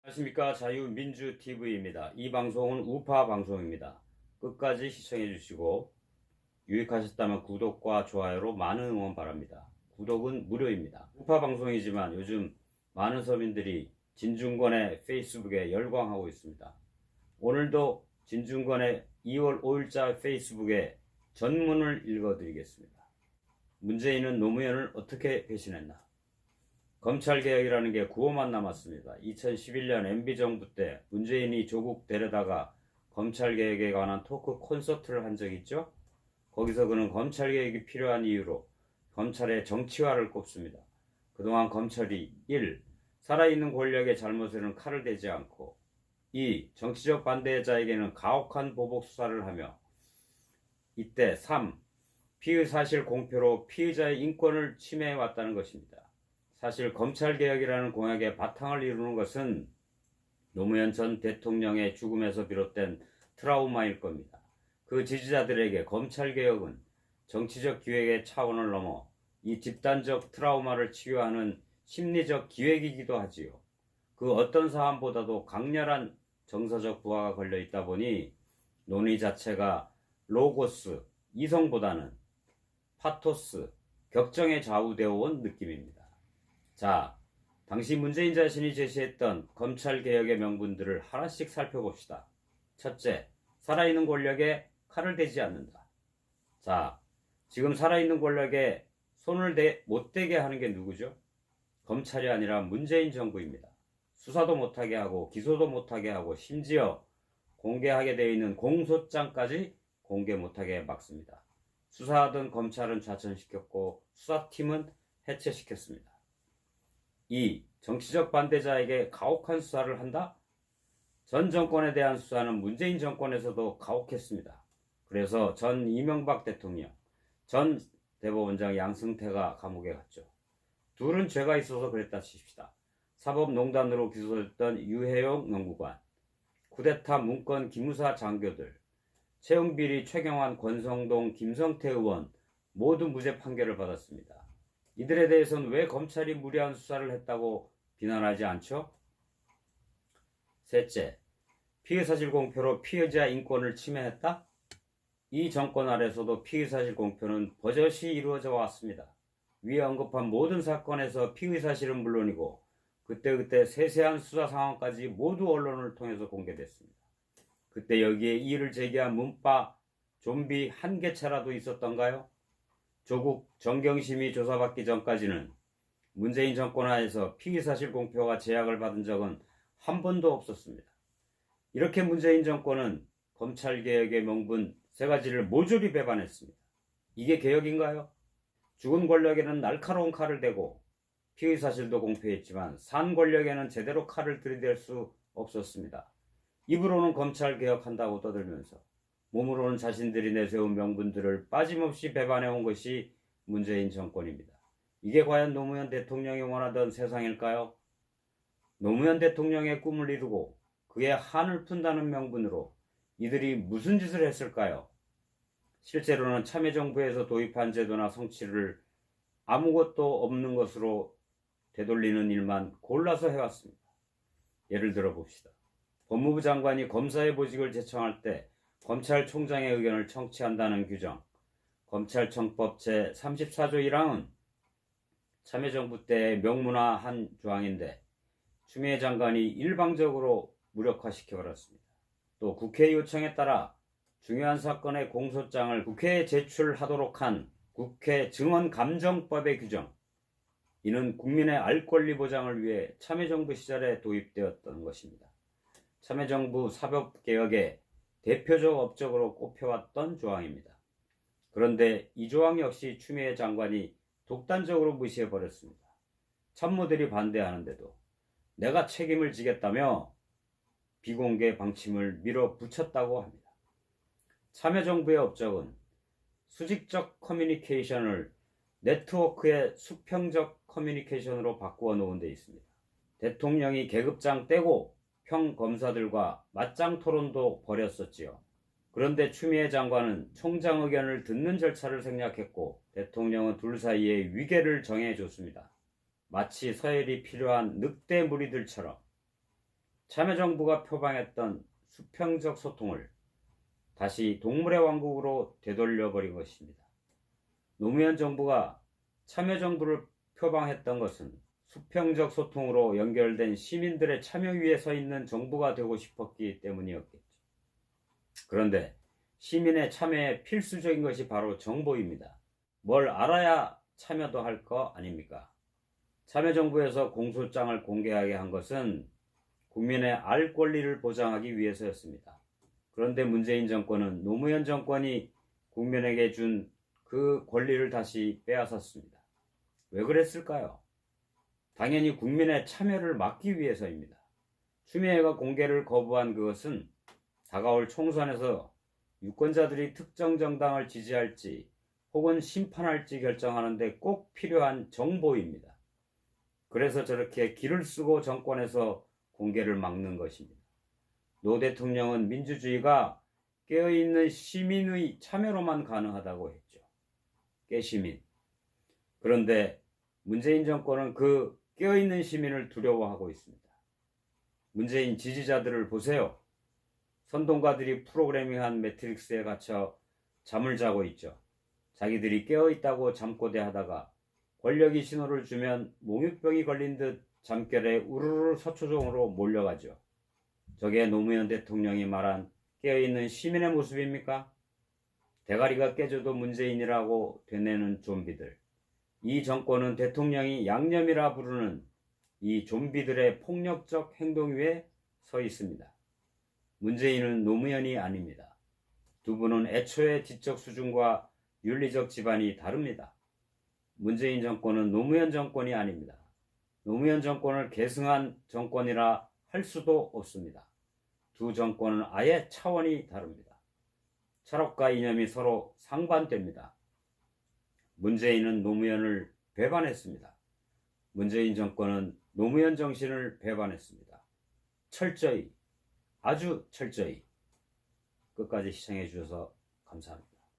안녕하십니까. 자유민주TV입니다. 이 방송은 우파 방송입니다. 끝까지 시청해 주시고 유익하셨다면 구독과 좋아요로 많은 응원 바랍니다. 구독은 무료입니다. 우파 방송이지만 요즘 많은 서민들이 진중권의 페이스북에 열광하고 있습니다. 오늘도 진중권의 2월 5일자 페이스북에 전문을 읽어드리겠습니다. 문재인은 노무현을 어떻게 배신했나? 검찰개혁이라는 게 9호만 남았습니다. 2011년 MB정부 때 문재인이 조국 데려다가 검찰개혁에 관한 토크 콘서트를 한 적이 있죠. 거기서 그는 검찰개혁이 필요한 이유로 검찰의 정치화를 꼽습니다. 그동안 검찰이 1. 살아있는 권력의 잘못에는 칼을 대지 않고 2. 정치적 반대자에게는 가혹한 보복 수사를 하며 이때 3. 피의 사실 공표로 피의자의 인권을 침해해왔다는 것입니다. 사실 검찰개혁이라는 공약의 바탕을 이루는 것은 노무현 전 대통령의 죽음에서 비롯된 트라우마일 겁니다. 그 지지자들에게 검찰개혁은 정치적 기획의 차원을 넘어 이 집단적 트라우마를 치유하는 심리적 기획이기도 하지요. 그 어떤 사안보다도 강렬한 정서적 부하가 걸려 있다 보니 논의 자체가 로고스, 이성보다는 파토스, 격정에 좌우되어 온 느낌입니다. 자, 당시 문재인 자신이 제시했던 검찰개혁의 명분들을 하나씩 살펴봅시다. 첫째, 살아있는 권력에 칼을 대지 않는다. 자, 지금 살아있는 권력에 손을 못 대게 하는 게 누구죠? 검찰이 아니라 문재인 정부입니다. 수사도 못하게 하고 기소도 못하게 하고 심지어 공개하게 되어 있는 공소장까지 공개 못하게 막습니다. 수사하던 검찰은 좌천시켰고 수사팀은 해체시켰습니다. 2. 정치적 반대자에게 가혹한 수사를 한다? 전 정권에 대한 수사는 문재인 정권에서도 가혹했습니다. 그래서 전 이명박 대통령, 전 대법원장 양승태가 감옥에 갔죠. 둘은 죄가 있어서 그랬다 칩시다. 사법농단으로 기소됐던 유해용 연구관, 쿠데타 문건 기무사 장교들, 채용비리 최경환 권성동 김성태 의원 모두 무죄 판결을 받았습니다. 이들에 대해서는 왜 검찰이 무리한 수사를 했다고 비난하지 않죠? 셋째, 피의사실 공표로 피해자 인권을 침해했다? 이 정권 아래서도 피의사실 공표는 버젓이 이루어져 왔습니다. 위에 언급한 모든 사건에서 피의사실은 물론이고 그때그때 세세한 수사 상황까지 모두 언론을 통해서 공개됐습니다. 그때 여기에 이의를 제기한 문파 좀비 한 개차라도 있었던가요? 조국 정경심이 조사받기 전까지는 문재인 정권 하에서 피의사실 공표가 제약을 받은 적은 한 번도 없었습니다. 이렇게 문재인 정권은 검찰개혁의 명분 세 가지를 모조리 배반했습니다. 이게 개혁인가요? 죽은 권력에는 날카로운 칼을 대고 피의사실도 공표했지만 산 권력에는 제대로 칼을 들이댈 수 없었습니다. 입으로는 검찰개혁한다고 떠들면서 몸으로는 자신들이 내세운 명분들을 빠짐없이 배반해온 것이 문재인 정권입니다. 이게 과연 노무현 대통령이 원하던 세상일까요? 노무현 대통령의 꿈을 이루고 그의 한을 푼다는 명분으로 이들이 무슨 짓을 했을까요? 실제로는 참여정부에서 도입한 제도나 성취를 아무것도 없는 것으로 되돌리는 일만 골라서 해왔습니다. 예를 들어 봅시다. 법무부 장관이 검사의 보직을 제청할 때 검찰총장의 의견을 청취한다는 규정, 검찰청법 제34조 1항은 참여정부 때 명문화한 조항인데 추미애 장관이 일방적으로 무력화시켜버렸습니다. 또 국회 요청에 따라 중요한 사건의 공소장을 국회에 제출하도록 한 국회 증언감정법의 규정, 이는 국민의 알 권리 보장을 위해 참여정부 시절에 도입되었던 것입니다. 참여정부 사법개혁의 대표적 업적으로 꼽혀왔던 조항입니다. 그런데 이 조항 역시 추미애 장관이 독단적으로 무시해버렸습니다. 참모들이 반대하는데도 내가 책임을 지겠다며 비공개 방침을 밀어붙였다고 합니다. 참여정부의 업적은 수직적 커뮤니케이션을 네트워크의 수평적 커뮤니케이션으로 바꾸어 놓은 데 있습니다. 대통령이 계급장 떼고 평검사들과 맞짱 토론도 벌였었지요. 그런데 추미애 장관은 총장 의견을 듣는 절차를 생략했고 대통령은 둘 사이에 위계를 정해줬습니다. 마치 서열이 필요한 늑대 무리들처럼. 참여정부가 표방했던 수평적 소통을 다시 동물의 왕국으로 되돌려버린 것입니다. 노무현 정부가 참여정부를 표방했던 것은 수평적 소통으로 연결된 시민들의 참여 위에 서 있는 정부가 되고 싶었기 때문이었겠죠. 그런데 시민의 참여에 필수적인 것이 바로 정보입니다. 뭘 알아야 참여도 할 거 아닙니까? 참여정부에서 공소장을 공개하게 한 것은 국민의 알 권리를 보장하기 위해서였습니다. 그런데 문재인 정권은 노무현 정권이 국민에게 준 그 권리를 다시 빼앗았습니다. 왜 그랬을까요? 당연히 국민의 참여를 막기 위해서입니다. 추미애가 공개를 거부한 그것은 다가올 총선에서 유권자들이 특정 정당을 지지할지 혹은 심판할지 결정하는데 꼭 필요한 정보입니다. 그래서 저렇게 기를 쓰고 정권에서 공개를 막는 것입니다. 노 대통령은 민주주의가 깨어있는 시민의 참여로만 가능하다고 했죠. 깨시민. 그런데 문재인 정권은 그 깨어있는 시민을 두려워하고 있습니다. 문재인 지지자들을 보세요. 선동가들이 프로그래밍한 매트릭스에 갇혀 잠을 자고 있죠. 자기들이 깨어있다고 잠꼬대하다가 권력이 신호를 주면 몽유병이 걸린 듯 잠결에 우르르 서초동으로 몰려가죠. 저게 노무현 대통령이 말한 깨어있는 시민의 모습입니까? 대가리가 깨져도 문재인이라고 되뇌는 좀비들. 이 정권은 대통령이 양념이라 부르는 이 좀비들의 폭력적 행동 위에 서 있습니다. 문재인은 노무현이 아닙니다. 두 분은 애초에 지적 수준과 윤리적 지반이 다릅니다. 문재인 정권은 노무현 정권이 아닙니다. 노무현 정권을 계승한 정권이라 할 수도 없습니다. 두 정권은 아예 차원이 다릅니다. 철학과 이념이 서로 상반됩니다. 문재인은 노무현을 배반했습니다. 문재인 정권은 노무현 정신을 배반했습니다. 철저히, 아주 철저히 끝까지 시청해 주셔서 감사합니다.